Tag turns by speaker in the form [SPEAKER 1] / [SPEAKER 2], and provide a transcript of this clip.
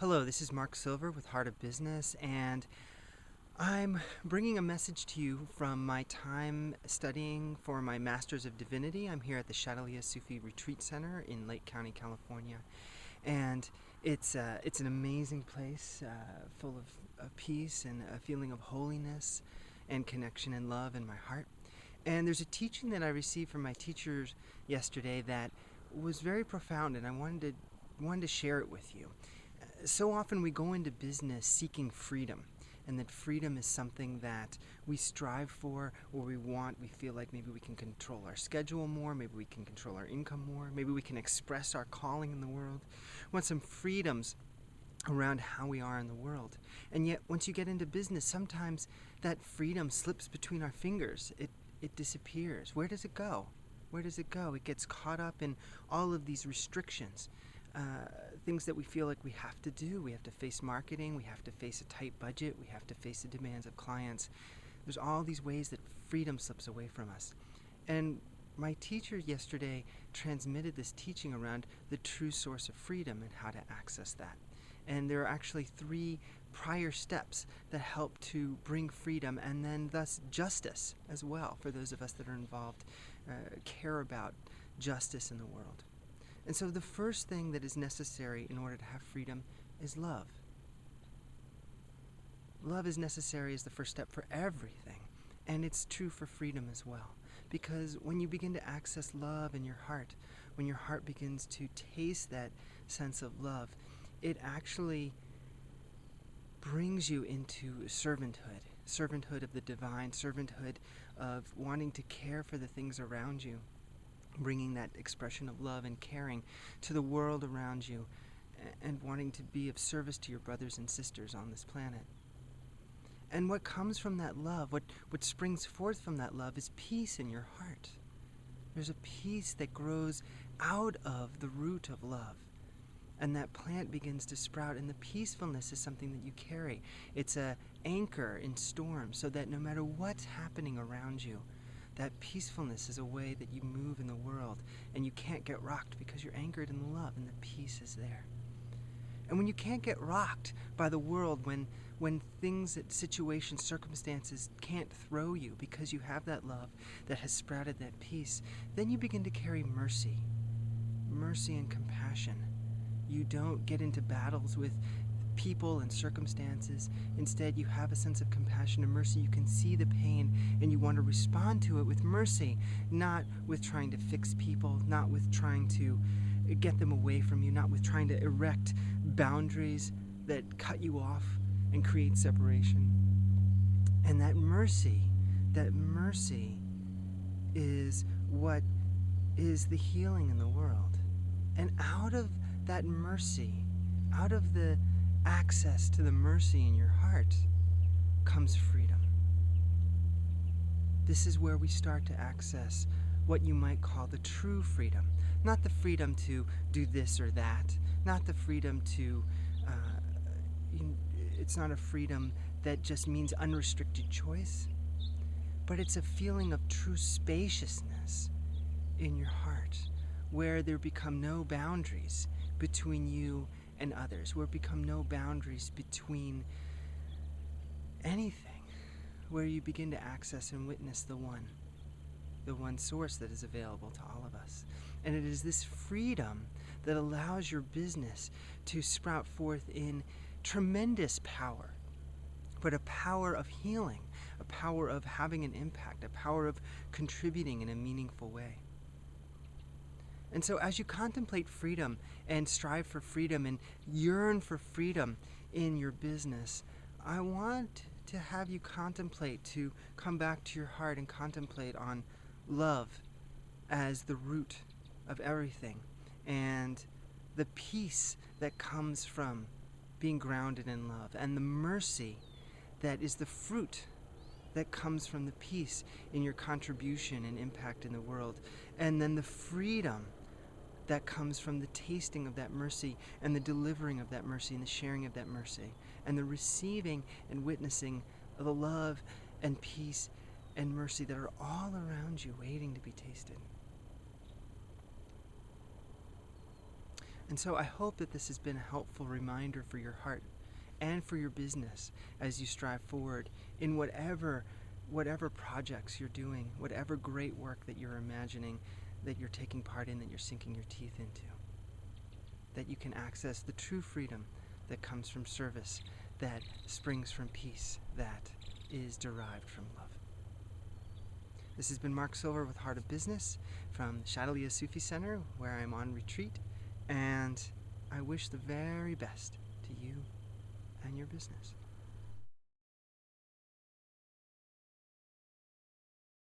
[SPEAKER 1] Hello, this is Mark Silver with Heart of Business, and I'm bringing a message to you from my time studying for my Master's of Divinity. I'm here at the Chatelier Sufi Retreat Center in Lake County, California, and it's an amazing place full of peace and a feeling of holiness and connection and love in my heart. And there's a teaching that I received from my teachers yesterday that was very profound, and I wanted to share it with you. So often we go into business seeking freedom, and that freedom is something that we strive for or we want. We feel like maybe we can control our schedule more, maybe we can control our income more, maybe we can express our calling in the world. We want some freedoms around how we are in the world. And yet once you get into business, sometimes that freedom slips between our fingers. It disappears. Where does it go? Where does it go? It gets caught up in all of these restrictions. Things that we feel like we have to do. We have to face marketing, we have to face a tight budget, we have to face the demands of clients. There's all these ways that freedom slips away from us. And my teacher yesterday transmitted this teaching around the true source of freedom and how to access that. And there are actually 3 prior steps that help to bring freedom and then thus justice as well for those of us that are involved, care about justice in the world. And so the first thing that is necessary in order to have freedom is love. Love is necessary as the first step for everything, and it's true for freedom as well. Because when you begin to access love in your heart, when your heart begins to taste that sense of love, it actually brings you into servanthood of the divine, servanthood of wanting to care for the things around you, bringing that expression of love and caring to the world around you, and wanting to be of service to your brothers and sisters on this planet. And what comes from that love, what springs forth from that love, is peace in your heart. There's a peace that grows out of the root of love. And that plant begins to sprout, and the peacefulness is something that you carry. It's an anchor in storms, so that no matter what's happening around you, that peacefulness is a way that you move in the world, and you can't get rocked because you're anchored in the love, and the peace is there. And when you can't get rocked by the world, when things, situations, circumstances can't throw you because you have that love that has sprouted that peace, then you begin to carry mercy and compassion. You don't get into battles with people and circumstances. Instead, you have a sense of compassion and mercy. You can see the pain and you want to respond to it with mercy, not with trying to fix people, not with trying to get them away from you, not with trying to erect boundaries that cut you off and create separation. And that mercy is what is the healing in the world. And out of that mercy, out of the access to the mercy in your heart, comes freedom. This is where we start to access what you might call the true freedom. Not the freedom to do this or that, not the freedom to, it's not a freedom that just means unrestricted choice, but it's a feeling of true spaciousness in your heart, where there become no boundaries between you and others, where become no boundaries between anything, where you begin to access and witness the one source that is available to all of us. And it is this freedom that allows your business to sprout forth in tremendous power, but a power of healing, a power of having an impact, a power of contributing in a meaningful way. And so as you contemplate freedom and strive for freedom and yearn for freedom in your business, I want to have you contemplate, to come back to your heart and contemplate on love as the root of everything, and the peace that comes from being grounded in love, and the mercy that is the fruit that comes from the peace in your contribution and impact in the world, and then the freedom that comes from the tasting of that mercy and the delivering of that mercy and the sharing of that mercy and the receiving and witnessing of the love and peace and mercy that are all around you waiting to be tasted. And so I hope that this has been a helpful reminder for your heart and for your business as you strive forward in whatever projects you're doing, whatever great work that you're imagining, that you're taking part in, that you're sinking your teeth into. That you can access the true freedom that comes from service, that springs from peace, that is derived from love. This has been Mark Silver with Heart of Business from the Shadaliya Sufi Center, where I'm on retreat, and I wish the very best to you and your business.